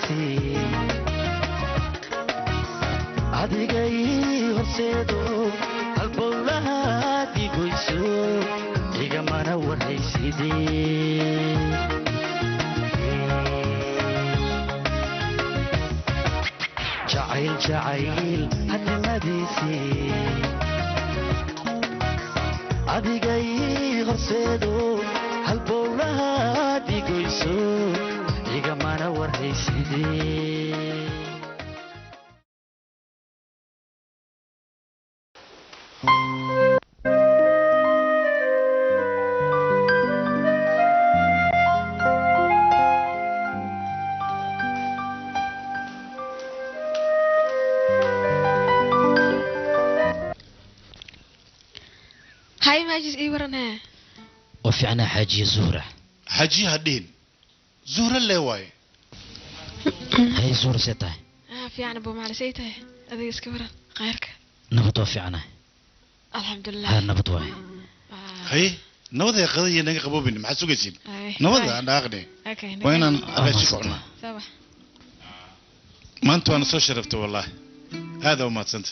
madiisi adigay horseedo halbowlaha digoyso igamana waraysidee jacayl jacayl haddi madiisi adigay horseedo halbowlaha digoyso igamana waraysidee هاي ماجد ايه ورنا وفي عنا حاجية زهرة حاجيها دين زهرة اللي واي هاي زهرة سيتاي في عنا بو معرسيته هذا يسكبر غيرك نبض وفي عنا الحمد لله ها نبض واي هاي نوضة قضية نجا قبوبين مع سوقسين نوضة أنا أغني وين أنا أغشكونا صباح ما أنتوا أنا سو شرفت والله هذا وما تسنت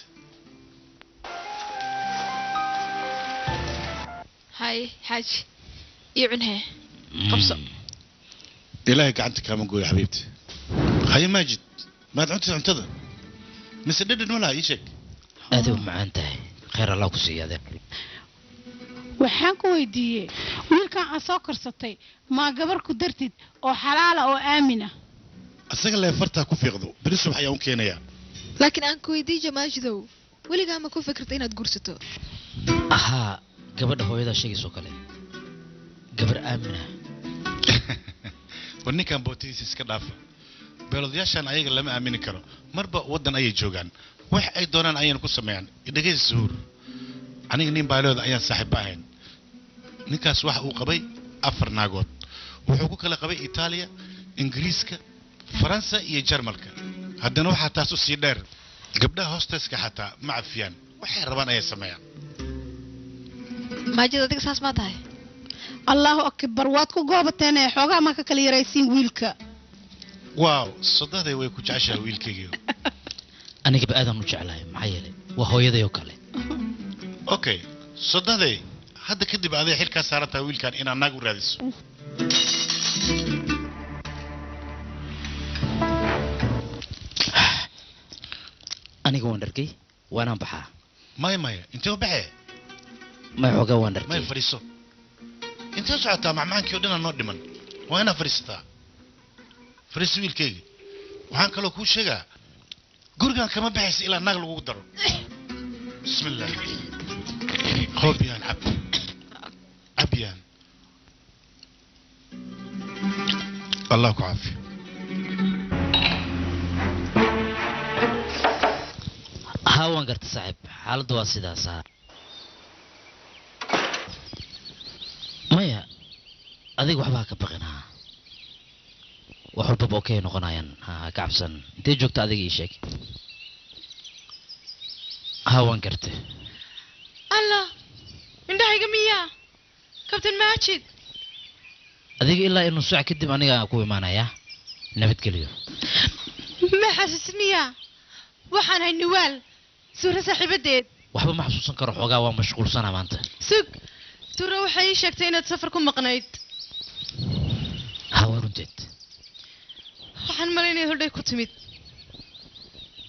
هاي حاج يعنها قبصة إلهي قعدت كم نقول يا حبيبتي هاي ماجد ما تعطي انتظر مسدد ولا يشك هذا معانته خير الله كسي هذا waxaan ku weydiiyey wiilkan aan soo korsatay ma gabar ku dartid oo xalaal oo aamina asaga la farta ku fiiqdo bari subax ayaan keenaya laakiin aan ku weydiiyo maajidow weligaa ma ku fikirtay inaad guursato aha gabadha hooyada sheegayso kale gabar aamina warninkan bootiis iska dhaafa beeladayaashan ayaga lama aamini karo marba wadan ay joogan wax ay doonaan ayaan ku sameeyaan idhageys suur aniga nin baalooda ayaan saaxiib ahayn ninkaas waxa uu qabay afar naagood wuxuu ku kala qabay Itaaliya Ingiriiska Faransa iyo Jarmalka haddana waxa taas u sii dheer gabdhaha hoosteeska xataa ma afiyaan waxay rabaan ay sameeyaan maajid adiga saas ma tahay allahu akbar waad ku goobateen ee xoogaa ma ka kala yaraysiin wiilka waaw sodahday way ku jeceshahay wiilkayga aniga baadan u jeclahay maxay yeelay waa hooyaday oo kale okay sodahday hadda kadib aday xilka saarata wiilkan ina naag u raadiso aniga waan dharkay waana baxaa maya intee u baxee ما حوجا وندر ما يفريسو انت ساعتها مع معك يودنا نور دمن وانا فريستا فريسو الكيغ waxaan kale ku sheegaa gurigan kama baxaysa ilaa naag lagu daro bismillah خوبيان عبيان الله يعافيك ها وان قرت صاحب حالته waa sidaas maya adiga waxba ka baqinaa wax walba okay noqonayaan ha kacabsan intee joogta adiga ii sheeg ha waan gartay allah indhahayga miya kabtan maajid adiga ilaa inuu saac kadib aniga ku imaanaya nabadgeliyo ma xasuusniya waxaan hay niwaal suura saaxiibadeed waxba ma xasuusan karo xoogaa waa mashquulsana maanta sug suura waxay sheegtay inaad safar ku maqnayd ha warunteed waxaan malaynay hordhay ku timid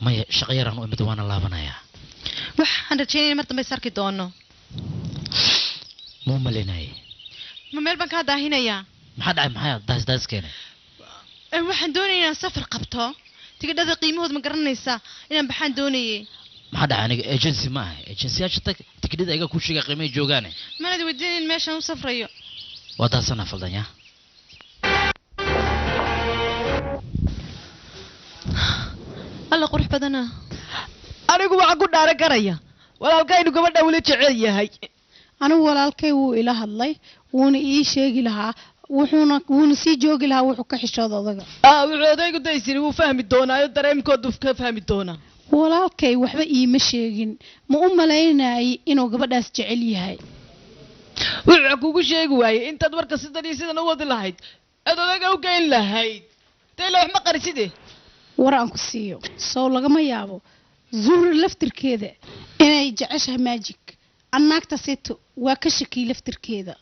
maya shaqo yaraan u imid waana laabanayaa waxaan rajaynaya mar dambe sarki doono muu malaynay ma meel baan kaa daahinayaa maxaa dhacay maxaa daas keenay waxaan doonayaa inaan safar qabto tigidhada qiimahood ma garanaysaa inaan baxaan doonayay maxaa dhacay aniga agency ma aha agencyyaasha tigidhada ayaga ku sheega qiimaha joogaane manaad weydiinin meeshaan u safrayo waa daasana faldanya alla qurux badana anigu waxaan ku dhaara garaya walaalkaynu gabadha weli jecel yahay anigu walaalkay wuu ila hadlay wuuna ii sheegi lahaa wuuna sii joogi lahaa wuxuu ka xishooda odaga wuxuu odaygu daysini wuu fahmi doonaayo dareemkoodu ka fahmi doonaa walaalkay waxba iima sheegin ma u malaynayay inuu gabadhaas jecel yahay wuxuu kugu sheegi waayey intaad warka sidan iyo sidan u wadi lahayd aad odaga u geyn lahayd dee la wax ma qariside war aan ku siiyo sow lagama yaabo zuhra laftirkeeda inay jeceshahay magic annaagta sito waa ka shakii laftirkeeda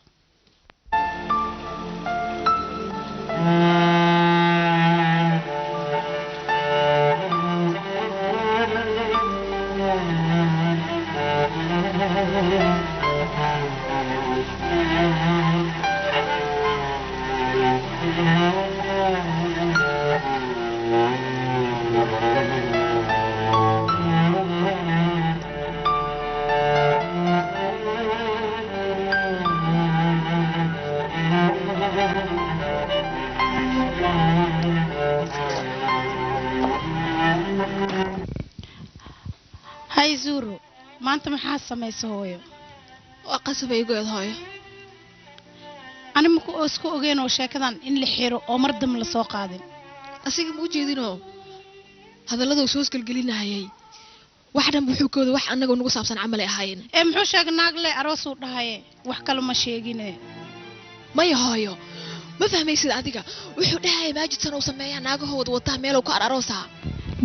hay zuru maanta maxaa samaysa hooyo waa qasab ay go'd hooyo ani ma ku isku ogeyn oo sheekadan in la xiro oo mar dam la soo qaadin asiga ma u jeedinoo hadallada uu soo isgalgelinayay wax dhan buxuukooda wax annaga nagu saabsan camal ay ahaayeen muxuu sheegay naagle aroos uu dhahaye wax kale ma sheegine maya hooyo ma fahmaysid adiga wuxuu dhahay maajidsan uu sameeyaa naagahooda wataa meel uu ku aroosaa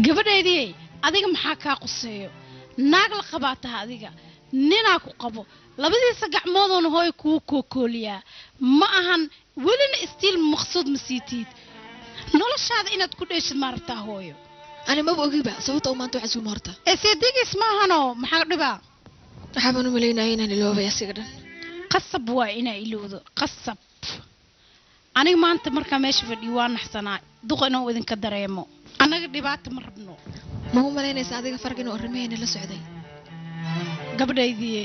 gabadheedii adiga maxaa kaa quseeyo naag la qabaataha adiga ninaa ku qabo labadiisa gacmoodoona hooy kuu kookooliyaa ma ahan welina istiil maqsuud ma siitiid noloshaada inaad ku dheeshid ma rabtaa hooyo ani maba ogiba sababta uu maanta waxasuuma horta seedigiis ma ahanoo maxaa dhibaa waxaabaan u malaynaya inaan iloobay asiga dhan qasab waa inaa ilowdo qasab aniga maanta markaa meesha fadhiyo waa naxsanaa duqa inuu idinka dareemo annaga dhibaata ma rabno ma u malaynaysa adiga fargina oo rimayna la socday gabadhaydii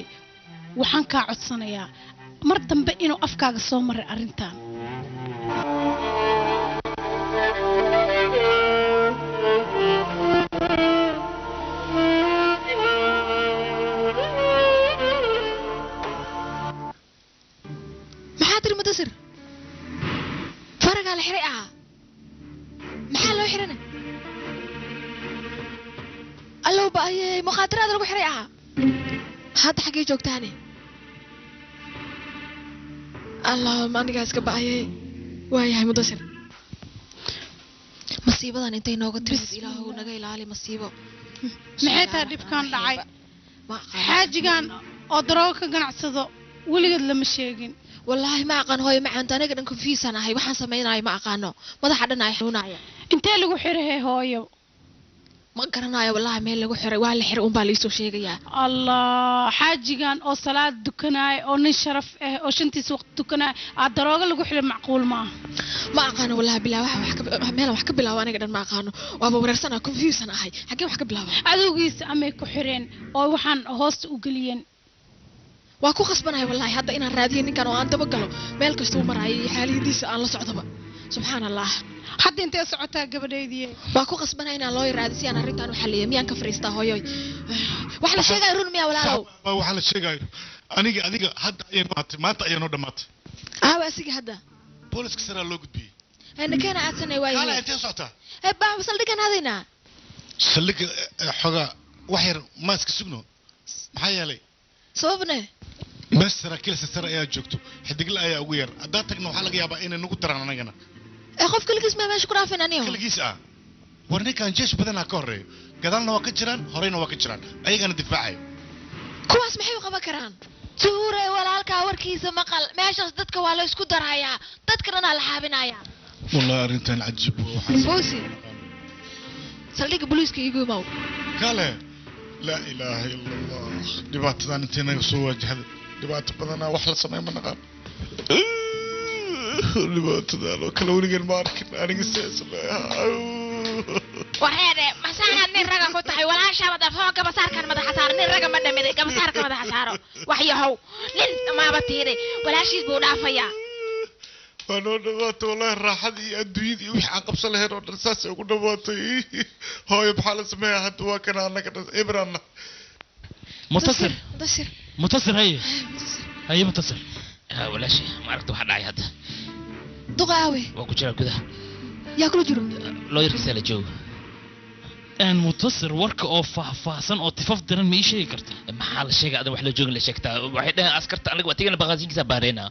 waxaan kaa codsanayaa mar dambe inuu afkaaga soo maray arrintan maxaa tiri mudasir faragaa la xiray ahaa maxaa loo xirana allow ba'ayey mukhaadaraada lagu xiray ahaa hadda xaggee joogtaane allahuma anigaa iska ba'ayey waayahay mudasir masiibadan intay nooga timid ilaahu naga ilaali masiibo maxay tahay dhibkan dhacay xaajigan oo daroogo ka ganacsado weligeed lama sheegin wallaahi ma aqaan hooyo macaanta aniga dhan confusan ahay waxaan samaynayo ma aqaano madaxa dhan ay xanuunaya intee lagu xirahay hooyo ma garanayo wallaahi meel lagu xiray waa la xiray unbaa laisoo sheegayaa allah xaajigan oo salaad dukanaayo oo nin sharaf ah oo shantiisa waqti dukanaayo aa daroogo lagu xiray macquul maaha ma aqaano wallaahi bilaa meel wax ka bilaabo aniga dhan ma aqaano waaba wareersanaa confusan ahay xaggee wax ka bilaaba adowgiisa amay ku xireen oo waxaan hoosta u geliyeen waa ku khasbanahay wallaahi hadda inaan raadiyo ninkan oo aan daba galo meel kastuu maraayo iyo xaaladiisa aan la socdaba subxaan allah hadda intee socotaa gabadhaydii waa ku khasbanahay inaan loo yaraado si aan arrintan u xalliyo miyaan ka fariistaa hooyoy wax la sheegayo run miyaa walaalow waxaa la sheegayo adiga hadda ayay noqotay maanta ayay noo dhammaatay aawa asiga hadda booliska saraa loo gudbiyey nakeena aadsanay waayo kaala intee socotaa baa saldhigan hadaynaa saldhiga xogaa wax yar maaska sugno maxaa yeelay sababne meesha saraakiil sare ayaa joogto xidigla ayaa ugu yar haddaa tagna waxaa laga yaabaa inay nagu daraan anagana qof kaligiis maa meesha ku dhaafin aniyo kaligiis ah war ninkan jeesh badanaa ka horreeyo gadaalna waa ka jiraan horeyna waa ka jiraan ayagana difaacayo kuwaas maxay u qaban karaan suure walaalkaa warkiisa maqal meeshaas dadka waa la isku darayaa dadka dhanaa la xaabinayaa wallahi arrintan cajiib boosi saldhiga booliiska iigu imaw kale laa ilaaha ila allah dhibaatadan intay naga soo waajahday dhibaato badanaa wax la sameyn ma naqaan dhibaatadan oo kale weligan ma arkin aniga sidaas waxeede masaxaad nin raga ku tahay walaashaaba dafoo gabasaarkan madaxa saaro nin raga ma dhamiday gabasaarka madaxa saaro wax yahow nin maaba tiiday walaashiis buu dhaafayaa waa noo dhawaatay wallahi raaxadii iyo adduunyadii iyo wixii aan qabsan lahayn oo dhan saasay ugu dhawaatay hooyo maxaa la sameeyaa hadda waa kana annaga dhan ibranna mutasir haye mutasir walaashi ma aragta waxa dhacay hadda duqa aawe waa ku jira gudaha yaa kula jiro looyarkiisa la joogo aan mutasir warka oo faahfaahsan oo tifaf daran ma ii sheegi kartaa maxaa la sheegay adan wax la joogin la sheegtaa waxay dhahaan askarta aniga waa tigana baqaasiinkiisa baareyna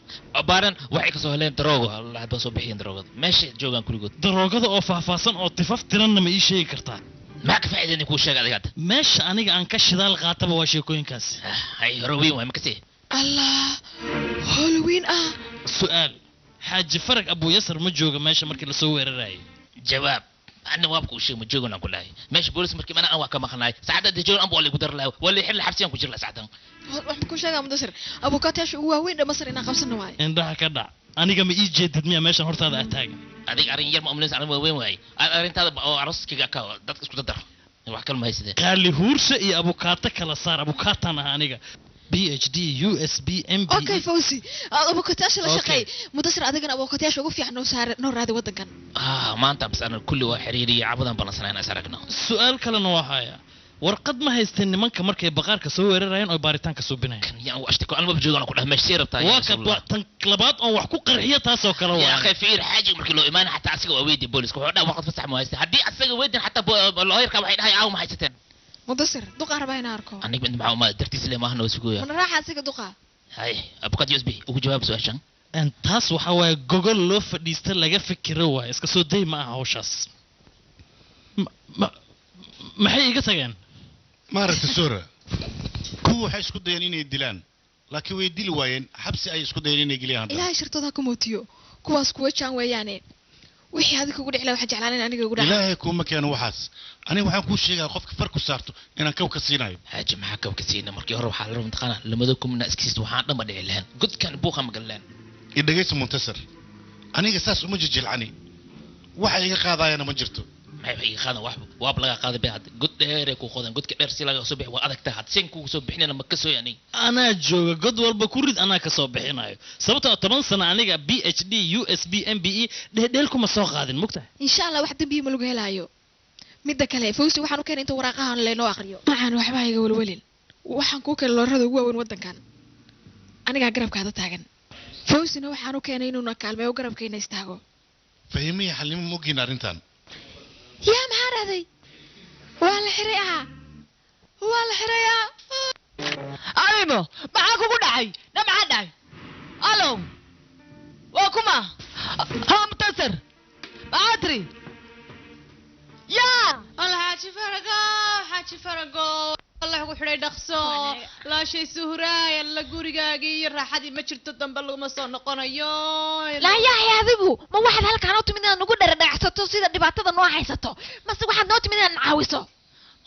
baaran waxay ka soo heleen daroogo lahadba soo bixiyeen daroogada meesha joogaan kurigood daroogada oo faahfaahsan oo tifaf daranna ma ii sheegi kartaa maxaa ka faa'iidaynay kuu sheega adiga hadda meesha aniga aan ka shidaal qaataba waa sheekooyinkaas hay horowiin waay makasii allah halloween ah su'aal xaaji farag abu yasar ma jooga meesha markii lasoo weerarayay jawaab أنا وابك وشيء متجوجون أقول لها ماشي بوليس مركب أنا أواك ما خناي ساعات تجون أبو اللي قدر له ولا يحل حبسيان كوجر له ساعتها wax ku sheegaa mudasir abukaatayaasha ugu waaweyn Masar inaan qabsano waay indhaha ka dhac aniga ma ii jeedid miya meeshan hortaada aad taagan adiga arin yar ma umleys aan weyn waay arintaada oo araskiga ka dadka isku dadar wax kale ma haysideen qaali huursa iyo abukaata kala saar abukaatan ah aniga PhD USB MBE okay fawzi abukaatayaasha la shaqeey mudasir adigana abukaatayaasha ugu fiican noo raadi wadankan maanta bas ana kulli waa xiriiriye cabadan banasanayn asaragna su'aal kalena waa haya warqad ma haysteen nimanka markay baqaarka soo weerarayeen oo baaritaanka soo binayeen yaa waa ashtiko alma joogana ku dhameesh siirabtaa waa ka tan labaad oo wax ku qarxiya taas oo kale waa yaa akhay fiir xaaji markii loo imaan xataa asiga waa weydii booliska wuxuu dhaw waqti fasax ma haysteen hadii asaga weydin xataa looyarka waxay dhahay aaw ma haysateen mudasir duqa rabaa inaan arko aniga mid maxaa uma dartiis le maahan oo sugoya mana raaxa asiga duqa hay abukat USB ugu jawaab su'aashan aan taas waxa way gogol loo fadhiista laga fikiro waa iska soo day ma aha hawshaas maxay iga tageen maaragta sura kuwa waxay isku dayeen inay dilaan laakiin way dili waayeen xabsi ay isku dayeen inay geliyaan ilaahay shartooda ka mootiyo kuwaas kuwa jaan weeyaane wixii adiga ugu dhiclaa waxa jeclaan in aniga ugu dhaco ilaahay kuma keeno waxaas aniga waxaan ku sheegaa qofka far ku saarto inaan kaw ka siinayo xaaji maxaa kaw ka siina markii hore waxaa la rabaa taqana lamada kumna iskiis waxaan dhanba dhici lahayn godkan buuqa ma galeen idagaysa muntasir aniga saas uma jijilcani waxa iga qaadayana ma jirto maxay iga qaadan wax waab laga qaaday bay hadda god dheer ay ku qodan godka dheer si laga soo bixi waa adag tahay sin ku soo bixinayna ma ka soo yani anaa jooga god walba ku rid anaa ka soo bixinayo sababtoo 10 sano aniga PhD USB MBE dheedheel kuma soo qaadin mugtahay insha Allah wax dambiye ma lagu helayo midda kale fawsi waxaan u keenay inta waraaqahan leeno akhriyo maxaan waxba iga walwalin waxaan ku kale loorada ugu waaweyn wadankan aniga garabkaada taagan fawsina waxaan u keenay inuu na kaalmeeyo garabkayna istaago fahimiya xalimo mugin arintan يا مهارتي ولا حريقة ولا حريقة أيمو معاكو كوداي نم عداي ألو وكما ها متسر أدري يا الله حاجي فرقو الله ugu xidhay dhaqso la shay suhraay la gurigaagii raaxadii ma jirto dambe laguma soo noqonayo la yahay adigu ma waxaad halkaan u timid inaad nagu dharadhacsato sida dhibaatada noo haysato mase waxaad noo timid inaad caawiso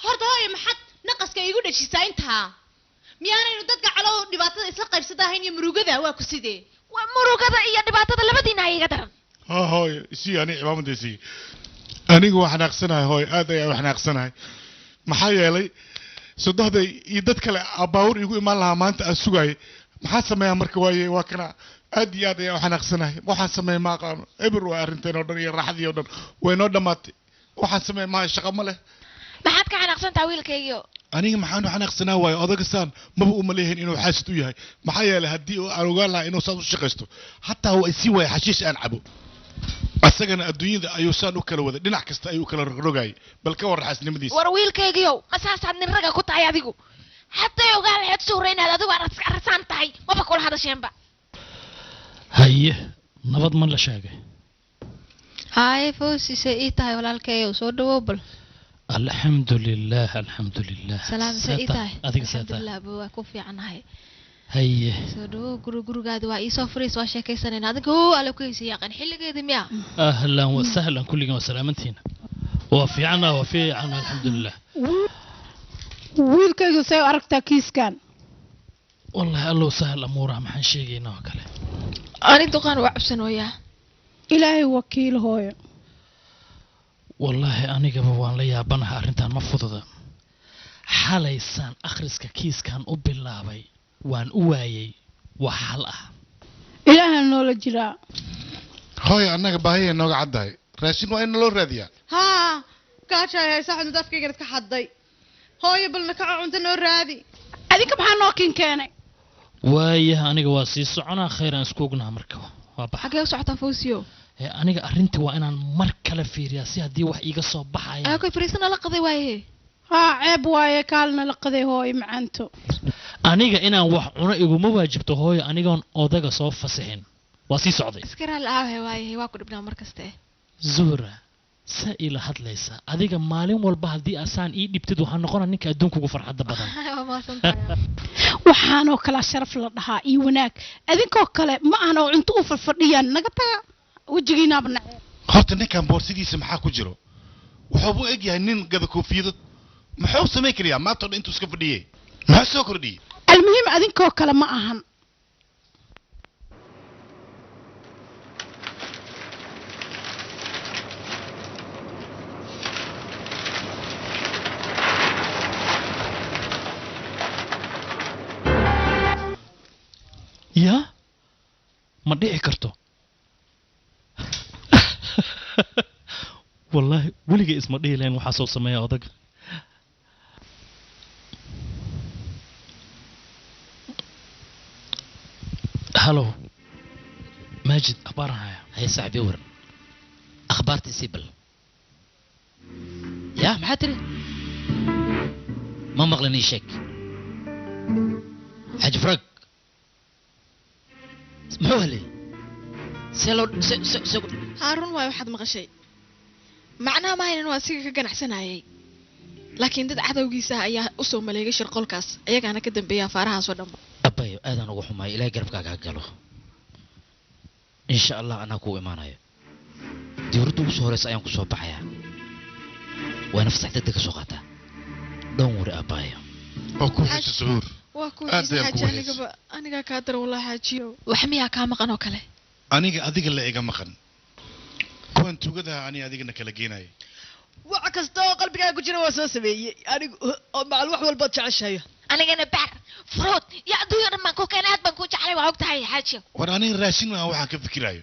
horta hooyo maxad naqaska igu dhajisaa intaa miyaanaynu dadka calow dhibaatada isla qaybsadahayn iyo murugada waa ku sidee waa murugada iyo dhibaatada labadiina ay iga daran hooy si ani cimaamadaysii anigu waxaan aqsanahay hooy aad ayaan waxaan aqsanahay maxaa yeelay sodohday iyo dad kale abaawur igu imaan lahaa maanta aan sugayay maxaa sameeyaa marka waaye waa kana aad iyo aad ayaan waxaan aqsanahay waxaan sameeya ma aqaano eber waa arrinteen oo dhan iyo raaxadii oo dhan way noo dhammaatay waxaan sameeya maayo shaqo ma leh maxaad ka xanaaqsantaa wiilkaygiyo aniga maxaan waxaan aqsanaa waayo odagasaan maba uma leeyahin inuu xaasid u yahay maxaa yeelay haddii aan ogaan lahaa inuu saas u shaqaysto hataa waa isii waaya xashiish aan cabo asagana adduunyada ayuu saan u kala waday dhinac kasta ayuu kala rogrogayay bal ka war xaasnimadiisa war wiilkaygiyow masaasaad nin raga ku tahay adigu hadday ogaan lahayd suura inaad adigu arasaan tahay maba kula hadasheenba haye nabad ma la sheegay haye foosise ii tahay walaalkayow soo dhawow bal alxamdulilah salaamse ii tahay adiga alxamdulilah waa ku fiicanahay haye soo dhawow gurigaada waa iisoo furiis waa sheekaysanayna adiga hoo alle ku haysa yaqaan xilligeedii miya ahlan wasahlan kulligan waa salaamantiina waa fiicana alxamdulilah wiilkaygu say aragtaa kiiskan wallahi allow sahal amuuraha maxaan sheegaynaa oo kale ani duqaan waa cabsanooyaa ilaahay wakiil hooyo wallaahi anigaba waan la yaabanahay arrintan ma fududa xalaysaan akhriska kiiskan u bilaabay waan u waayay wax hal ah ilaahay noola jiraa hooy annaga baahiyay nooga caddahay raashin waa in loo raadiyaa haa gaajay haysa cunto afkayga ka xadday hooyo balna ka cunto noo raadi adinka maxaa noo kin keenay waayaha aniga waa sii soconaa khayr aan isku ognaha marka waa bax xagee u socotaa fawsiyo aniga arrintii waa inaan mar kale fiiriyaa si haddii wax iiga soo baxaya akoy fariisana la qaday waaye haa ceeb waaye kaalna la qaday hooyo macaanto aniga inaan wax cuno iguma waajibto hooyo anigoon odaga soo fasaxin waa sii socday iska raali aawe waaye waa ku dhibnaa mar kaste zuhra saa ila hadlaysa adiga maalin walba haddii asaan ii dhibtid waxaa noqona ninka adduunka ugu farxadda badan waxaanoo kala sharaf la dhahaa iyo wanaag adinkoo kale ma ahna oo cunto u fadhiyaan naga taga wejigiinaaba nacee horta ninkan boorsidiisa maxaa ku jiro wuxuubu eg yahay nin gada koofiyadod muxuu samayn karayaa maanta oo dhan intuu iska fadhiyey maxaa soo kordhiyey almuhiim adinkoo kale ma ahan ya ma dhici karto wallaahi weligay isma dhihi lahayn waxaa soo sameeya odaga halo maajid akhbaaran haya هاي صاحبي ورن أخبارتي سيبل يا محاتري ما مغلني شك حاج فرق اسمعوها لي سيلو هارون واي waxaad maqashay macnaha ma haynan waa siga ka ganacsanayay laakiin dad cadawgiisa ayaa u soo maleegay shirqolkaas ayagana ka dambeeya faarahaas oo dhanba abayo aadan ugu xumaay ilaa garabkaaga galo insha Allah ana ku imaanayo diirtu ugu soo horeys ayaan ku soo baxayaa waa nafs saxdada ka soo qaata doon wari abayo oo ku hesho suur waa ku hesho aniga ka dar wallahi xaajiyo wax miyaa ka maqan oo kale aniga adiga la iga maqan kuwan tugada ani adigana kala geenay wax kasta oo qalbigaaga ku jira waa soo sameeyay anigu oo macal wax walba jeceshahay anigana bar fruit ya adduunka dhan baan ku keenay aad baan ku jeclay waa ogtahay xaajiyo war aniga raashin ma waxaan ka fikirayo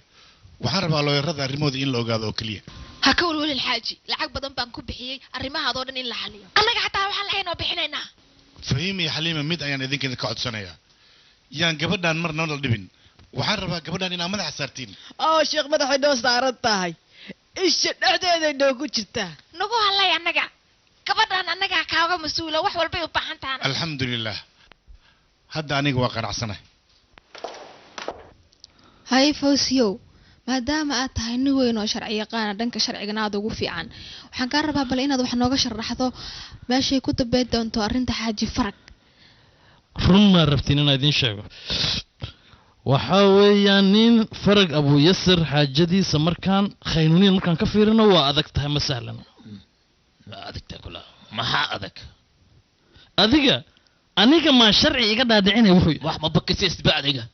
waxaan rabaa looyarada arrimooda in la ogaado oo kaliya ha ka walwal xaaji lacag badan baan ku bixiyay arrimahaadoo dhan in la xaliyo anaga xataa waxaan lahayn oo bixinaynaa fahimi xaliima mid ayaan idinka ka codsanayaa yaan gabadhan marna la dhibin waxaan rabaa gabadhan inaa madaxa saartiin sheekh madaxay noo saaran tahay isha dhexdeeday noogu jirtaa nagu halay annaga gabadhan annaga kaaga mas-uula wax walbay u baahan tahay alxamdulilah hadda aniga waa qanacsanahay hay fawsiyow maadaama aad tahay nin weyn oo sharci yaqaana dhanka sharcigana aad ugu fiican waxaan kaa rabaa bal inaad wax nooga sharaxdo meeshay ku dambeyn doonto arrinta xaaji farag run ma rabtiin inaan idiin sheego waxaa weeyaan nin farag abu yasir xaajadiisa markaan khaynuuniin markaan ka fiirino waa adag tahay ma sahlan ma adagtaa kula maxaa adag adiga aniga maa sharci iga dhaadhicinay wuxuu wax ma bakasiisba adiga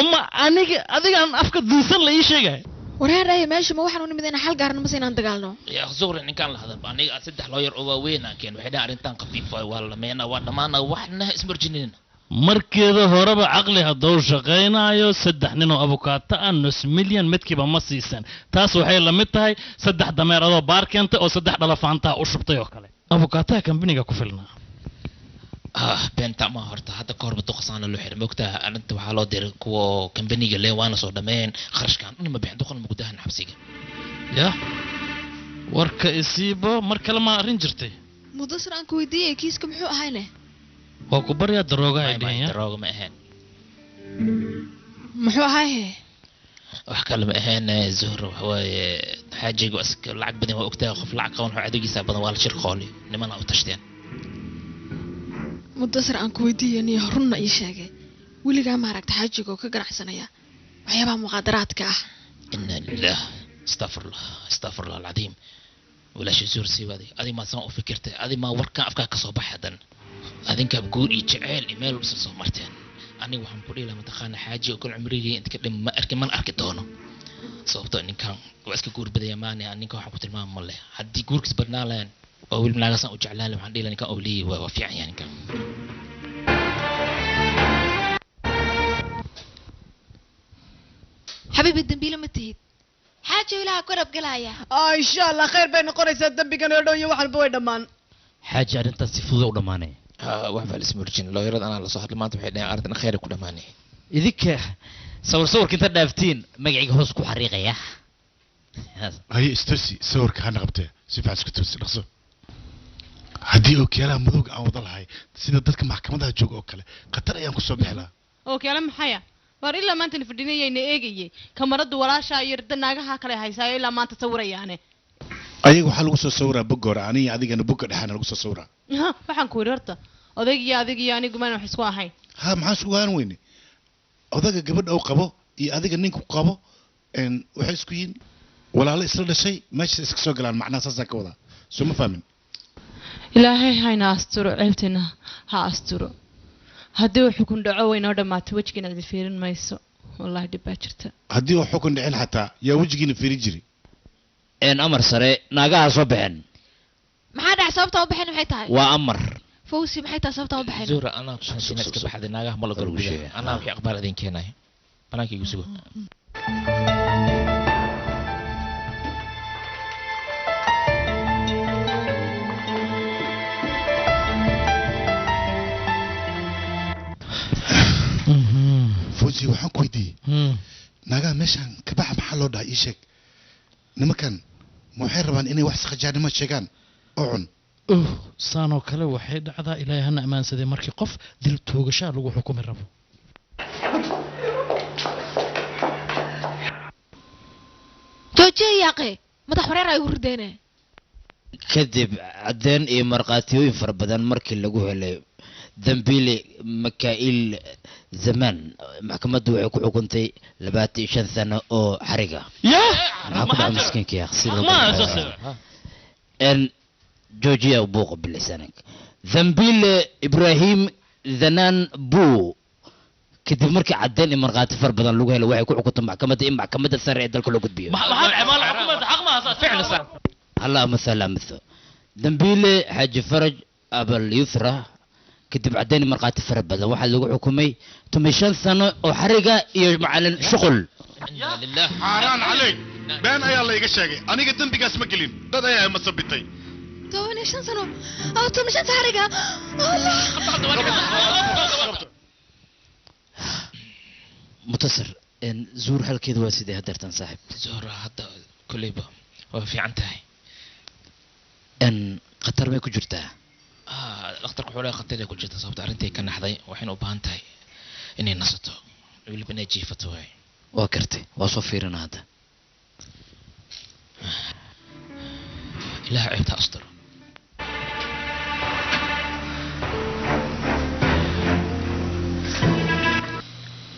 oma adigaan afka diinsan la ii sheegay wareeraya meesha ma waxaan u nimid inaan xal gaarno mase inaan dagaalno يا زغري إن كان لهذا aniga saddex loo yar oo weyn keen waxay dhaar intaan qafiif waa la meena waa dhamaana waxna ismarjinina markeeda horeba caqli hadduu shaqaynayo 3 nin oo abukaata ah nus milyan midkiiba ma siisan taas waxay la mid tahay 3 dameer adoo baar keentay oo 3 dhalafaanta u shubtay oo kale abukaataha kambaniga ku filnaa beenta ma horta hadda ka horba duqsana loo xiray moogtaa arinta waxaa loo diray kuwa kambaniga lee waana soo dhameen kharashkan inma bixin duqan mugdahan xabsiga ya warka isiibo mar kale ma arrin jirtay mudasar aan ku weydiiyay kiiska muxuu ahayne waa ku baryaa darooga ay dhaheen darooga ma ahayn muxuu ahaaye wax kale ma ahayn zuhra waxa waaye xaajiga lacag badan waa ogtahay qof lacag qaban wuxuu adeegiisa badan waa la shir qooli nimana u tashteen mudasar aan ku weydiiyay niyo runna ii sheegay weligaa ma aragta xaajiga oo ka ganacsanaya waxyaabaha muqaadaraadka ah inna lillaah astafurlah alcadiim walaashi zuur sii waaday adi ma san u fikirtay adi ma warkan afkaa ka soo baxay hadan adinka guur iyo jecel email u soo marteen aniga waxaan ku dhiilaa mataqaana xaaji oo kul cumrigii inta ka dhim ma arki doono sababtoo ninkan waa iska guur badaya maani ninka waxaan ku tilmaama ma leh haddii guurkiis badnaa lahayn oo weli naagasan u jeclaan waxaan dhiilaa ninkan oo leeyahay waa fiican yahay ninkan حبيبي الدنبيلة متهيد حاجة ولا قرب قلايا إن شاء الله خير بين قرية الدنبي كانوا يدون يوحل بوي دمان حاجة أنت سيفوضة ودماني wax baa ismurjin looyarada anaa la soo hadlay maanta waxay dhahay arrintan khayr ku dhamaanay idinka sawir كنت دافتين magacayga hoos ku xariiqaya هي استوسي صور كان قبته سيف عسكر توسي نقصه هدي اوكيلا مدوق aan wada lahay sida dadka maxkamadaha jooga oo kale qatar ayaan ku soo bixilaa oo kale maxaya war ilaa maanta la fadhinayayna eegayay kamaradu walaasha iyo naagaha kale haysaa ilaa maanta sawirayaane ayaga waxa lagu soo sawiraa bogoor aniga adigana boga dhaxana lagu soo sawiraa waxaan ku yiri horta odaygiyo anigu maan wax isku ahayn ha maxaa isku ahaan weyne odaga gabadh oo qabo iyo adiga ninku qabo waxay isku yiin walaalo isla dhashay meesha iska soo galaan macnaha saas ka wada soo ma fahmin ilaahay hayna asturo ceebtana ha asturo haddii uu xukun dhaco weynoo dhamaato wejigiina aad fiirin mayso wallahi dhib baa jirta haddii uu xukun dhicin xataa yaa wejigiina fiiri jiri amar sare naagaha soo baxeen maxaa dhac sababta u baxeen maxay tahay waa amar fawsi maxay tahay sababta u baxeen zuura anaa ku soo iska baxday naagaha ma la galguushay anaa wixii aqbaar idin keenay banaanka igu sugo فوزي waxaan ku weydiiyey naagaha meeshaan ka baxa maxaa loo dhahay ii sheeg nimankan ma waxay rabaan inay wax saqajaanimo sheegaan oo cun saanoo kale waxay dhacdaa ilaahay hana ammaansaday markii qof dil toogashaa lagu xukumi rabo joojiye yaaqe madax wareer ay u rideene kadib cadeen iyo marqaatiyooyin fara badan markii lagu helay dambiile makaa'il zamaan maxkamaddu waxay ku xukuntay 25 sano oo xariga maxaa ku dhaca miskiinka yaa جوجيا وبوق بلسانك ذنبيل إبراهيم ذنان بو كدب مركي عدين مرقات فر بدن لوجه لو waxay ku xukunta maxkamadda sare ee dalka loo gudbiyo فعلا صح الله مثلا مثل ذنبيل حاج فرج أبا اليسرى كدب عدين مرقات فر بدن waxa lagu xukumay 15 sano oo xariga iyo macalin shuqul لله حرام عليك بان ayaa la iga sheegay aniga dambigaas ma gelin dad ayaa ma sabitay 15 sano أو 15 حرقة الله متصر إن زور هالكيد واسيدي هدرتن صاحب زور هذا كليبا وفي عنتهي إن قطر ما كجرتها الأخطر حوالي قتل كل جت صوت عرنتي كان حذي وحين وبانتهي إني نصته اللي بنجي فتوي وكرتي وصفيرنا هذا لا عيبتها أسطر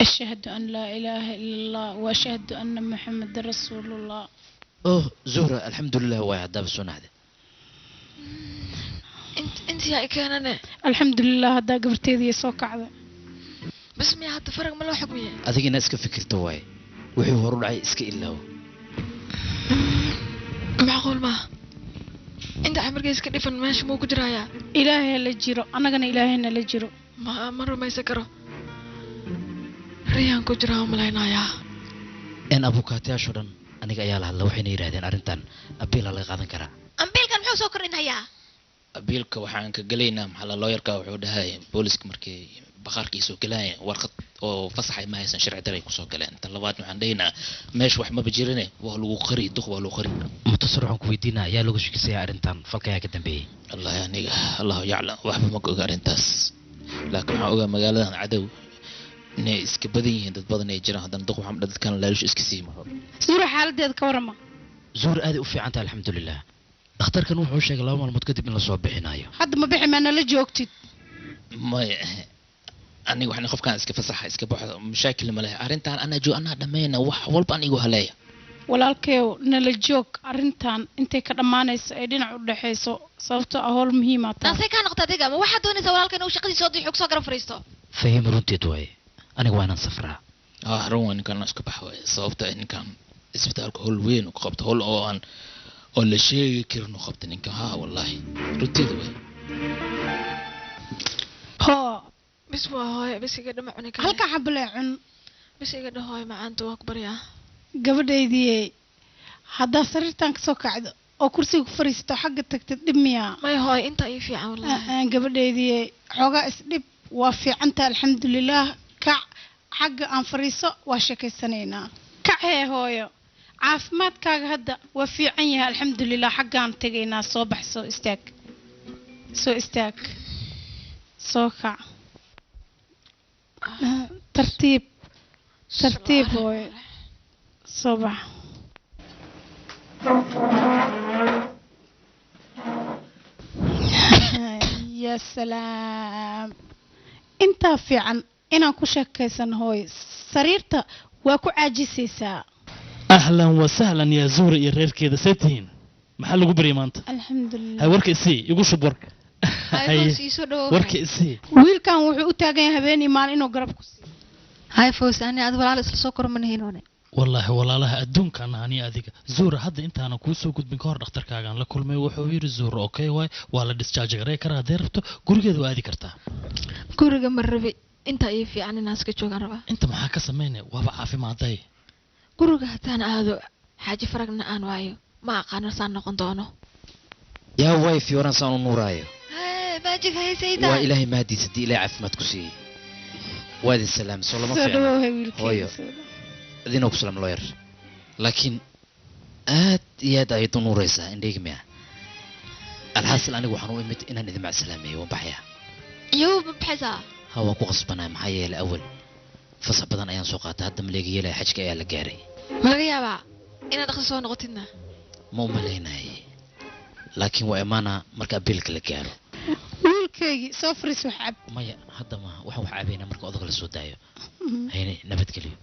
أشهد أن لا إله إلا الله وأشهد أن محمد رسول الله أوه زهرة الحمد لله هو هذا بالسنة هذا انت يا كان انا الحمد لله هذا قبرتي ذي سوق عذا بس ما هاد فرق ما له حكميه هذيك الناس كفكر تواي وحي هرول عي اسكي إلا هو معقول ما انت عمر جيس كدفن ماشي مو قدرايا إلهي لجيرو أنا كان إلهي لجيرو ما مرة ما يسكره ريان كجرا ملاينا يا إن أبو كاتيا شورن أنا جاي على الله وحين يرادين أرنتان أبيل الله قادن كرا أمبيل كان محو سكر إنها يا أبيلك وحان كجلينا محل الله يركا وحودها بوليسك مركي بخارك يسوق جلاين ورقة وفصح ما يسن شرع دري كسوق جلاين طلبات عندنا ماش وح ما بجيرنا وهلو قري دخ وهلو قري متصر عن كويدينا يا لوجش كسي أرنتان فكيا كدم بيه الله يعني الله يعلم وحب ما كوجا أرنتاس لكن حقوق مجالنا عدو إنه إسكبدين دد بدن يجرا هذا ندخل حمد دد كان لا يش إسكسيم زور حال ديد كورما زور هذه وفي عنتها الحمد لله اختار كانوا وحوش شيء لهم المتكتب من الصواب بحناية حد ما بيحي معنا لجوكتي ما أنا وإحنا خف كان إسكف صح إسكف مشاكل ما له أرنتان أنا جو أنا دمينا والبا أنا يقول هلايا walaalkeew nala joog arrintan intay ka dhammaanayso ee dhinac u dhaxayso sababtoo ah howl muhiim ah taasay ka noqotay adiga ma waxaad doonaysaa walaalkan uu shaqadiisa oo xog soo garan fariisto فهم رنتي توي أنا وانا صفراء روان كان ناس كبحوي صوبته إن كان إسبتالك هول وين وقبت هول أو أن ولا شيء كيرنو قبت إن كان ها والله رنتي توي هو بس هاي بس يقدر معنا كذا halka xablee cun بس يقدر هاي macaanta waa ku baryaa gabadhaydii haddaa sariirtan kasoo kacdo oo kursiga ku fariisto xagga tagtid dhib miyaa may hooy inta ii fiican wallahi gabadhaydii xoogaa isdhib waa fiicanta alxamdulilaah kac xagga aan fariiso waa sheekaysanaynaa kacee hooyo caafimaadkaaga hadda waa fiican yahay alxamdulilah xaggaan tegaynaa soo bax soo istaag soo kac tartiib hooyo soo bax ya salaam intaa fiican inaan ku sheekaysan hooyo sariirta waa ku caajisaysaa ahlan wasahlan yaa zuhra iyo reerkeeda seetihiin maxaa lagu baryay maanta alxamdulilah hay warka isii igu shub warka warka isii wiilkan wuxuu u taagan yahay habeenii maalin inuu garab ku siiyo hay foos ani aad walaal isla soo kormanahiinoone wallaahi walaalaha adduunkan ahani adiga zuhra hadda intaanan kuu soo gudbin ka hor dhakhtarkaagaan la kulmay wuxuu yidhi zuhra okay waay waa la discharge garay karaa haddee rabto gurigeeda waa aadi kartaa guriga ma rabi intaa ii fiican inaan iska joogaan rabaa inta maxaa ka samaynaya waaba caafimaaday guriga haddaan aado xaaji faragna aan waayo ma aqaano saan noqon doono yaa way fiyoran saan u nuuraayo baajig haysayda waa ilaahay mahadiis haddii ilaahay caafimaad ku siiyey waa idin salaam soo lama fiicna hooyo idinoo ku salaam looyar laakiin aad iyo aad ayaad u nuuraysaa indhayga miya alxaasil anigu waxaan u imid inaan idin macsalaameeyo waan baxayaa iyo baxaysaa ha waan ku qasbanaa maxaa yeelay awal fasax badan ayaan soo qaatay hadda maleega yeelaya xajka ayaa la gaaray ma laga yaabaa inaad dhaqso soo noqotidna ma u malaynaye laakiin waa imaanaa marka abiilka la gaaro wiilkaygii soo fariis wax cab maya hadda ma waxaan wax cabaynaa marka odaga la soo daayo hayne nabadgeliyo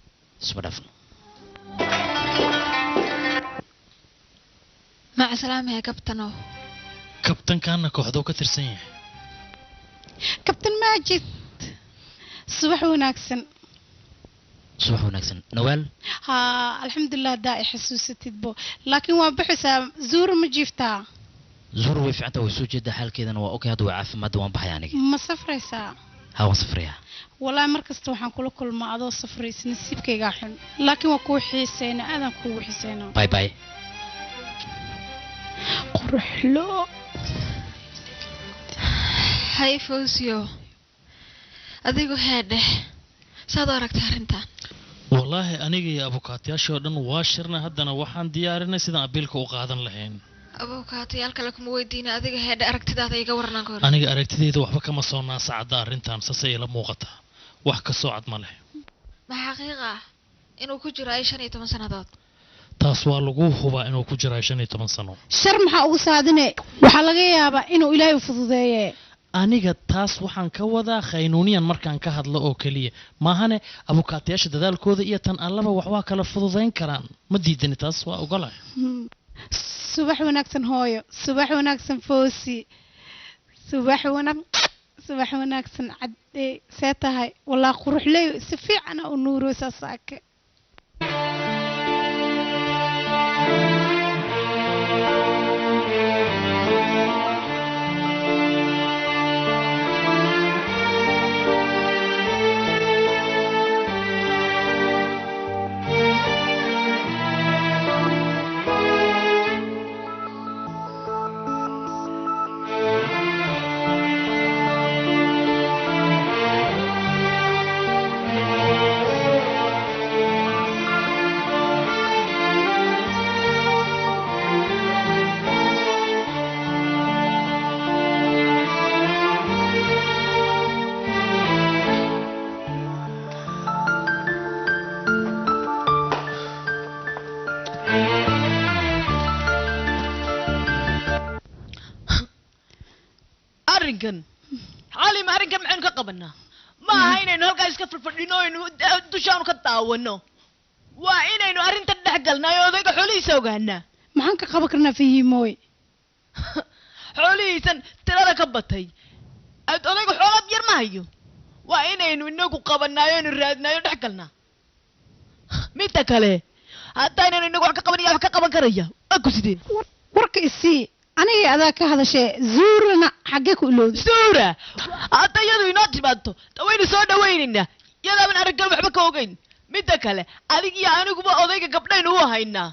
isma dhaafno maca salaamaya kabtano kabtankaana kooxdoo ka tirsan yahay kabtan maajid subax wanaagsan subax wanaagsan nawaal haa alxamdulilah haddaa i xasuusatidbo laakiin waa baxaysaa zuura ma jiiftaa zuhra way fiicanta way soo jeedaa xaalkeedana waa okay hadda way caafimaadda waan baxaya aniga ma safraysaa haa waan safrayaa wallaahi mar kasta waxaan kula kulmaa adoo safrays nasiibkaygaa xun laakiin waa kuu xiisayna aadaan kuugu xiisayna bye bye quruxlo hay foosyo adigu heedheh saad u aragta arrintan wallaahi aniga iyo abukaatayaashii oo dhan waa shirnay haddana waxaan diyaarinay sidaan abiilka u qaadan lahayn abukaatayaal kale kuma weydiina adiga heedhe aragtidaada iga warnaan ka hor aniga aragtidayda waxba kama soo naasacadda arrintan sasay ila muuqataa wax ka soo cad ma leh ma xaqiiq ah inuu ku jiro ay 15 sannadood taas waa lagu hubaa inuu ku jiro 15 sano shar maxaa ugu saadine waxaa laga yaabaa inuu ilaahay u fududeeye aniga taas waxaan ka wadaa khaynuuniyan markaan ka hadlo oo keliya maahane abukaatayaasha dadaalkooda iyo tan allaba wax waa kala fududayn karaan ma diidani taas waa ogolahay subax wanaagsan hooyo subax wanaagsan foosi subax wanaagsan cadde see tahay walaa quruxleyo si fiicana u nuuroosaa saake عالم أرجع معين كقبلنا ما هينا إنه هالقايس كفر فردينو إنه دشانو كتاونو وإنا إنه أرنت الدحقلنا يوذيك حولي سوقهنا maxaan ka qaban karnaa fahimooy xoolihiisan tirada ka batay aad odaygu xoolaad yar ma hayo waa inaynu inagu qabanaayo inu raadnaayo dhex galnaa midda kale haddaynan inagu wax ka qabanaya wax ka qaban karaya waa ku sidee warka isii aniga adaa ka hadashee zuurana xaggee ku ilowday zuura hadda iyadu inoo timaado dawaynu soo dhawaynaynaa yadaaban araggan waxba ka ogeyn midda kale adig iyo aniguba odayga gabdhaynu u haynaa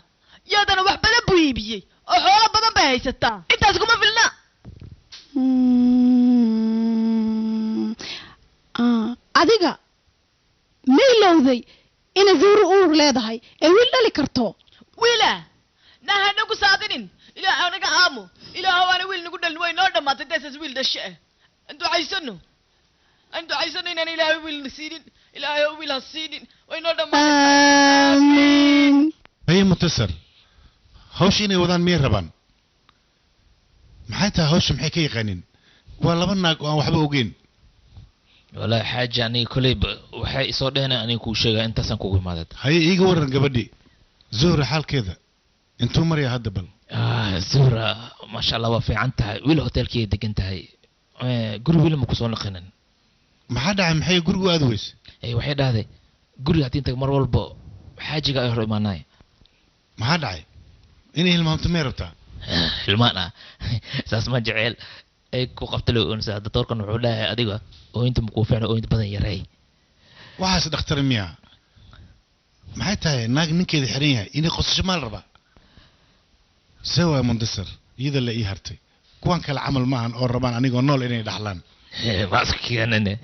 yadana wax badan buu iibiyey oo xoolo badan bay haysataa intaas kuma filna adiga ma ilowday ina zuuru uur leedahay ee wiil dhali karto wiila naha nagu saadinin ilaahay anaga aamo ilaahay waana wiil nagu dhalin way noo dhamaatay deesas wiil dhashe antu caysano inaan ilaahay wiil nasiinin ilaahay wiil hasiinin way noo dhamaatay amiin haye mutasar hawsha inay wadaan miyay rabaan maxay tahay hawsha maxay ka yaqaanin waa laba naag oo aan waxba ogeyn والله حاجة يعني كلي وحي صار هنا أنا كل شيء أنت سنكون مادت haye iiga waran gabadhi zuhra xaalkeeda intuu maraya hadda bal زورة ما شاء الله وفي عنتها ويل هوتيل كي دقنتها قولي ويل مكسون لقنن maxaa dhacay maxay gurigu aad weys أي واحد هذا قولي هاتين تمر والبا حاجة قاعد يهرب معناه maxaa dhacay inay hilmaamto may rabtaa المعنى أساس ما جعل أي كو قفت له أنسى الدكتور كان وحولها أديقة وأنت مكوفين وأنت بدن يري waxaas dhakhtar miyaa maxay tahay naag ninkeeda xiran yahay inay qosasho maal rabaa sewa mundasar iyada la ii hartay kuwan kale camal maahan oo rabaan anigoo nool inay dhaxlaan ماسك أنا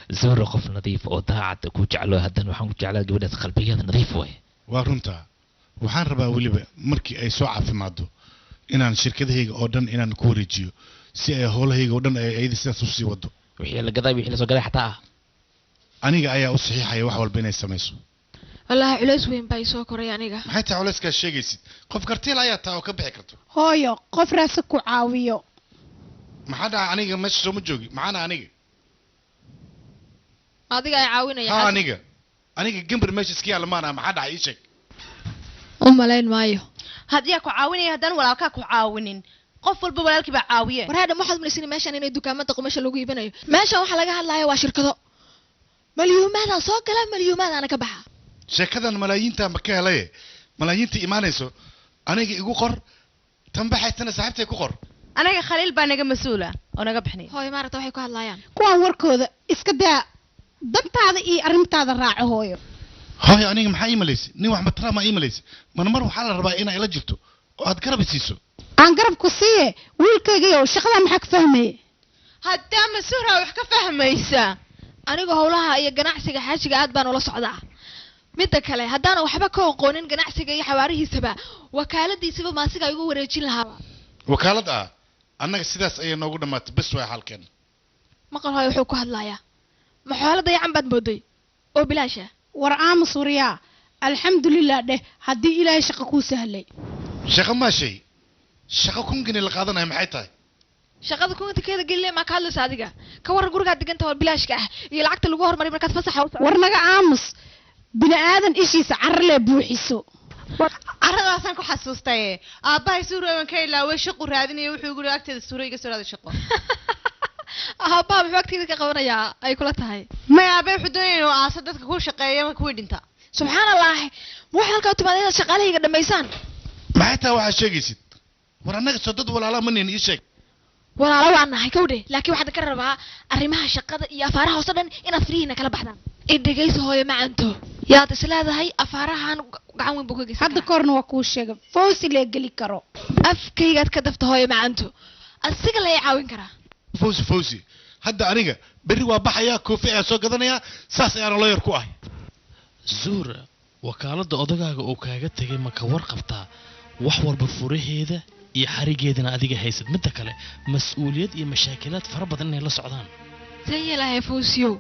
زور قف نظيف أو ضاعت كوجعله هذا وحن كوجعله جودة قلبية نظيف وين waa runtaa waxaan rabaa weliba markii ay soo caafimaado inaan shirkadahayga oo dhan inaan ku wareejiyo si ay howlahayga oo dhan ay ayada sidaas u sii wado وحيل القضاء وحيل سو قضاء حتى aniga ayaa u saxiixaya wax walba inay samayso wallaahi culays weyn baa isoo koray aniga maxay tahay culayskaas sheegaysid qof kartiil ayaa taa oo ka bixi karto hooyo qof raasa ku caawiyo maxaa dhaca aniga meesha sooma joogi maxaana aniga adiga ay caawinaya ha aniga gambar meesha iska yaalla maana maxaa dhaca ii sheeg u malayn maayo haddii ku caawinaya haddaan walaalkaa ku caawinin qof walba walaalkii baa caawiye war hadda waxaad malaysin meeshan inay dukaamada qumasha lagu iibinayo meeshan waxa laga hadlayo waa shirkado malyuumaada soo gala malyuumaadaana ka baxa sheekadan malaayiinta ma ka helaye malaayiinta imaanayso aniga igu qor tan baxaysana saaxiibtay ku qor anaga khaliil baa naga mas-uula oo naga bixinay hooyo maaragta waxay ku hadlayaan kuwaan warkooda iska daa dantaada iyo arrintaada raaco hooyo hooyo aniga maxaa ii malaysay nin wax matara ma ii malaysay mar waxaa la rabaa inaa ila jirto oo aad garab siiso aan garab ku siiye wiilkaygayow shaqada maxaa ka fahmaye haddaa mas-uula wax ka fahmaysa aniga howlaha iyo ganacsiga xaajiga aad baan ula socdaa midda kale haddaan waxba ka aqoonin ganacsiga iyo xawaarihiisaba wakaaladiisaba maasiga igu wareejin lahaa wakaalad ah annaga sidaas ayay noogu dhammaatay bes waa xalkeen maqal hooyo wuxuu ku hadlayaa ma xoolo dayacan baad mooday oo bilaasha war aamus waryaa alxamdulilah dheh haddii ilaahay shaqo kuu sahlay shaqo maa shay shaqo kungani la qaadanayo maxay tahay shaqada kuntakeeda gelile maa ka hadlaysa adiga ka warran gurigaad diganta oo bilaashka ah iyo lacagta lagu hormariy markaad fasaxa u war naga aamus bini aadan ishiisa carrale buuxiso carradaasaan ku xasuustay aabbahay suurooban ka ilaaway shaqu raadinaya wuxuu guri agteeda suuro iga soo raaday shaqo aabbaha muxuu agteeda ka qabanayaa ay kula tahay may aabbe wuxuu doonaya inuu aaso dadka ku shaqeeya ma kuwii dhinta subxaan allah ma waxaad halkaa timaada inaad shaqaalahayga dhammaysaan maxay tahay waxaad sheegaysid war annaga soo dad walaala ma nin ii sheeg walaalo waan nahay kowdhe laakiin waxaan ka rabaa arrimaha shaqada iyo afaaraha hoose dhan inaad firihiina kala baxdaan idhegaysa hooyo macanto yaad is leedahay afaarahan gacan weyn buu ka geysan hadda korna waa kuu sheegay fawsi lee geli karo afkaygaad ka dafta hooyo macanto asiga la caawin karaa fawsi hadda aniga berri waa baxayaa koofi ayaa soo gadanayaa saas ayaana looyar ku ahay zuura wakaaladda odagaaga uu kaaga tegay ma ka warqabtaa wax walba furaheeda iyo xarigeedana adiga haysad midda kale mas-uuliyad iyo mashaakilaad fara badan inay la socdaan san yeelahay fawsiyow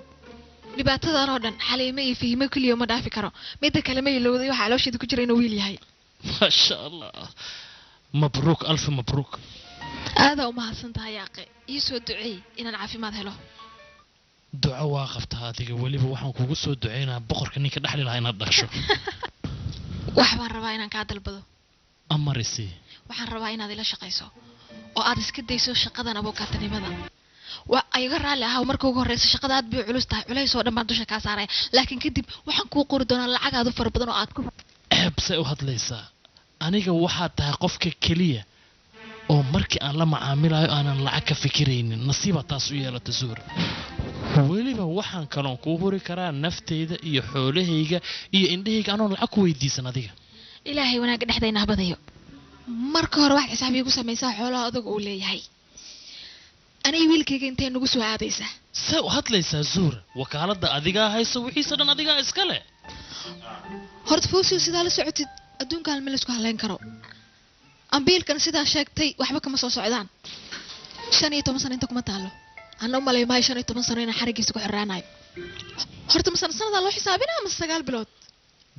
dhibaatadan oo dhan xaliime iyo fihimo keliya ma dhaafi karo midda kale ma ilowday waxaa caloosheeda ku jira inuu wiil yahay maasha allah mabruuk alfi mabruuk aadaa umahadsan tahay yaaqe ii soo duceey inaan caafimaad helo duco waa qabtaa adiga weliba waxaan kugu soo duceynaa boqorka ninka dhexli lahaa inaad dhasho wax baan rabaa inaan kaa dalbado amarisi waxaan rabaa inaad ila shaqayso oo aad iska dayso shaqadan abookatanimada waa iga raalli ahaw marka ugu horreysa shaqada aad bay culus tahay culays oo dhan baan dusha kaa saaraya laakiin kadib waxaan kuu qori doonaa lacag aad u fara badan oo aad ku ceebsay u hadlaysaa aniga waxaad tahay qofka keliya oo markii aan la macaamilayo aanan lacag ka fikiraynin nasiiba taas u yeelata zuur weliba waxaan kaloon kuu huri karaa nafteyda iyo xoolahayga iyo indhahayga anoon lacag ku weydiisan adiga ilaahay wanaagga dhexdayna habadayo marka hore waxaad xisaabiya ku samaysaa xoolaha adag uu leeyahay aniga wiilkayga intay nagu soo aadaysaa see u hadlaysaa zuur wakaaladda adigaa hayso wixiisa dhan adigaa iska leh horta fawsiw sidaa la socotid adduunkan ma laysku halayn karo ambiilkan sidaa sheegtay waxba kama soo socdaan 15 sano inta kuma taalo ana u malay maayo 15 sano inaan xarigiisa ku xiraanayo horta ma sanada loo xisaabinaa ama 9 bilood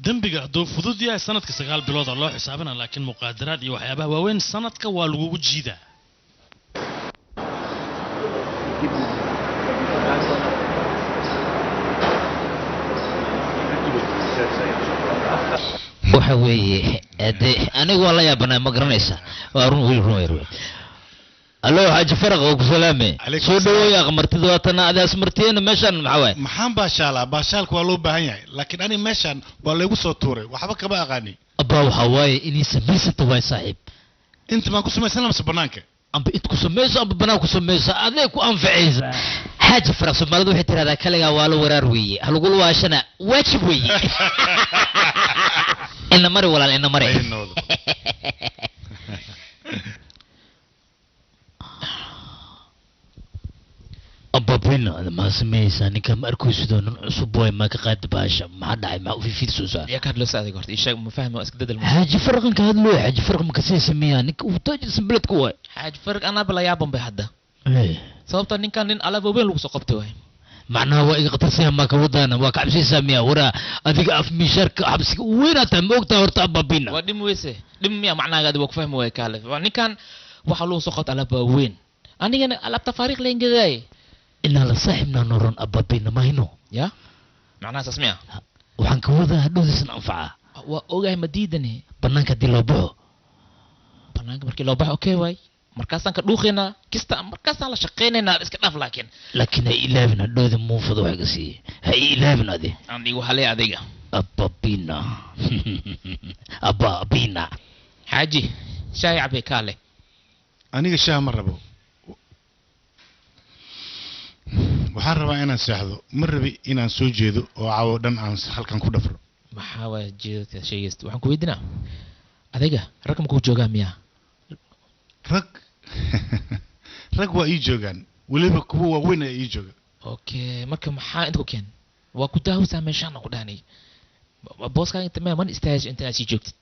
dembiga hadduu fudud yahay sanadka 9 bilood loo xisaabina laakiin muqaadaraad iyo waxyaabaha waaweyn sanadka waa lagugu jiidaa waxa weeye anigu waa la yaabanaa ma garanaysa waa run wiil run allo xaaji faraq oo ku salaame soo dhaweeya qamartida waatana adaas martiyana meeshan maxaa waay maxaan baashaala baashaalku waa loo baahan yahay laakiin ani meeshan waa laygu soo tuuray waxba kama aqaani abba waxa waaye inay samaysata waay saaxiib inta ma ku samaysan lamse banaanka amba id ku samayso amba banaan ku samayso aday ku anfacaysa xaaji faraq Soomaalidu waxay tiraahdaa kaliya waa la waraar weeye halugul waashana waajib weeye ina mari walaal ina mari ababina ma samaysan ninka markuu sidoo nin cusub way ma ka qaad baasha ma dhacay ma fi fiid soo saar يا كاد لو ساعدك قلت إيش ما فاهم اسك دد حاجة فرق إنك هذا لو حاجة فرق ما كسي سميها نك وتاج سبلت كوي حاج فرق أنا بلا يابن بهذا إيه sababta ninkan nin alaab weyn lagu soo qabtay way macnaha waa iga qatarsan ma ka wadana waa ka cabsi saamiya wara adiga af misharka xabsiga weynata moogta horta ababina waa dim weyse dim miya macnaha aad waa ku fahmi way kaale waa ninkan waxa lagu soo qabtay alaab weyn anigana alaabta fariiq leen gaday ina la saaxibna noron ababina ma hino ya macnaha sasmiya waxaan ka wadaa hadhoodiisna anfaca waa ogahay madiidani banaanka dii loo baxo banaanka markii loo baxo okay way markaasaan ka dhuuqaynaa kista markaasaan la shaqaynaynaa iska dhaaf laakiin ha ilaabin hadhoodi muufada wax ka siiye ha ilaabin adi anigu halee adiga ababina ababina xaaji shaay cabay kaale aniga shaah ma rabo waxaan rabaa inaan seexdo ma rabi inaan soo jeedo oo caawo dhan aan halkan ku dhafro maxaa waa jeedadka sheegaysta waxaan ku weydiinaa adiga rag ma kuu joogaa miyaa rag waa ii joogaan weliba kuwa waaweyn ayaa ii jooga okay marka maxaa inta ku keen waa ku daawaysaa meeshaan ku dhaanay booska inta ma man istaaji inta sii joogtid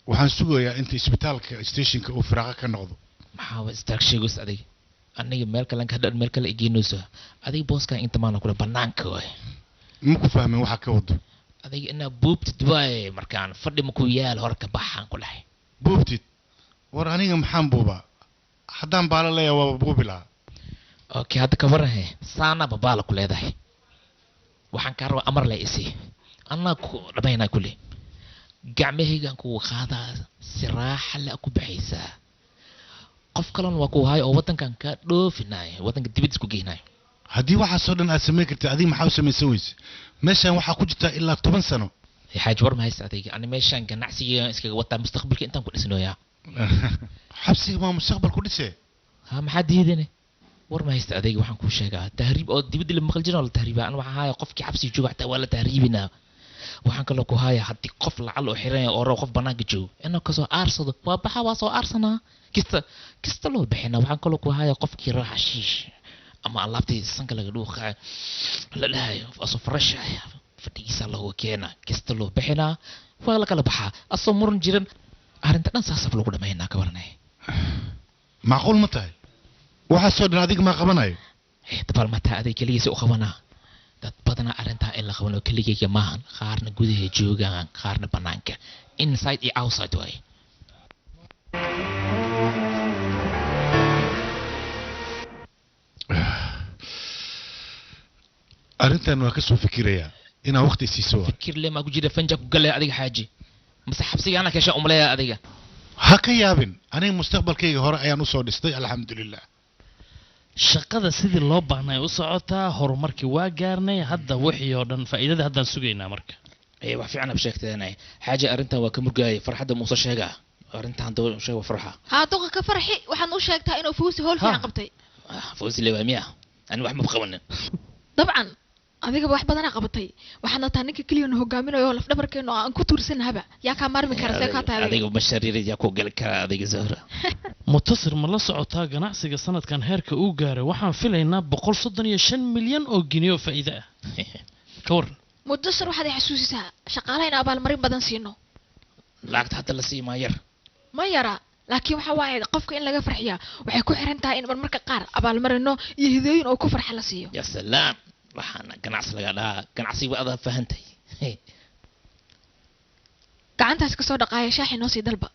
waxaan sugayaa inta isbitaalka stationka uu firaaqa ka noqdo maxaa waa istaag sheegos adiga aniga meel kale ka dhad meel kale igeynayso adiga booska inta maana ku banaanka way ma ku fahmin waxa ka wado adiga ina buubtid way markaan fadhi ma ku yaal hor ka baxaan ku dhahay buubtid war aniga maxaan buubaa haddaan baala leeyahay waa buubi lahaa okay hadda ka warahe saana babaala ku leedahay waxaan ka rabaa amar la isi anaa ku dhamayna kulli gacmahaygan ku qaadaa si raaxa la ku baxaysaa qof kalan waa ku haay oo wadankan ka dhoofinay wadanka dibadda ku geynay haddii waxaasoo dhan aad samayn kartid adiga maxaa u samaysan weyse meeshaan waxaa ku jirtaa ilaa 10 sano xaaj war ma haysta adiga ani meeshaan ganacsiga iskaga wataa mustaqbalka intaan ku dhisnooyaa xabsiga ma mustaqbal ku dhisee ha maxaa diidane war ma haysta adiga waxaan kuu sheegaa tahriib oo dibadda la maqal jiraan la tahriibaa ana waxaan hayaa qofkii xabsiga jooga xataa waa la tahriibinaa waxaan kaloo ku hayaa haddii qof lacal oo xiran oo rabo qof banaanka joogo inuu kasoo aarsado waa baxa waa soo aarsanaa kista loo bixinaa waxaan kaloo ku hayaa qofkii raaxa shiish ama alaabtii sanka laga dhuuqaa la dhahayo asoo fresh fadhigiisa loogu keenaa kista loo bixinaa waa la kala baxaa asoo muran jiran arrinta dhan saasab lagu dhamaynaa ka waranay macquul ma tahay waxaasoo dhan adiga maa qabanayo dabal mataa aday keligiisa u qabanaa dad badanaa arrintaa in la qabano keligayga maahan qaarna gudaha joogaan qaarna banaanka inside iyo outside way arrintan waa kasoo fikirayaa inaan waqti siiso fikir le maa ku jira fanja ku galay adiga xaaji mase xabsiga ana kasha umaleeya adiga ha ka yaabin aniga mustaqbalkayga hore ayaan usoo dhistay alxamdulilah shaqada sidii loo baahnay u socotaa horumarkii waa gaarnay hadda wixii oo dhan faa'iidada haddaan sugaynaa marka ay wax fiican sheegteenay xaaji arrintan waa ka murgaayay farxadda muuse sheega arrintan doo sheeg farxa ha duqa ka farxi waxaan u sheegtaa inuu fuusi hool fiican qabtay fuusi leeyahay ani wax ma qabanin dabcan adiga wax badan qabatay waxaana taa ninka kaliya oo hogaaminayo laf dhabarkeeno aan ku tuursanahaba yaa ka marmi kara see ka tahay adiga bashariir yaa ku gal kara adiga zahra mutasir ma la socotaa ganacsiga sanadkan heerka uu gaaray waxaan filaynaa 135 milyan oo ginyo faa'iido ah ka waran mutasir waxaad xasuusisaa shaqaalaha in abaalmarin badan siino lacagta hadda la sii maayar ma yara laakiin waxa waaye qofka in laga farxiyaa waxay ku xiran tahay in marmarka qaar abaalmarino iyo hidooyin oo ku farxa la siiyo ya salaam waxaana ganacsi laga dhahaa ganacsiga adaa fahantay gacantaas ka soo dhaqaaya shaaxi noo sii dalba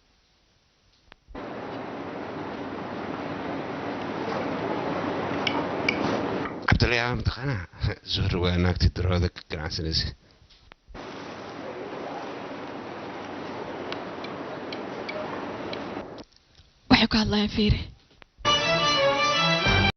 cabdullaahi aa mataqaanaa zuhri waa naagtii darooda ka ganacsanaysa waxay ku hadlayaan fiiri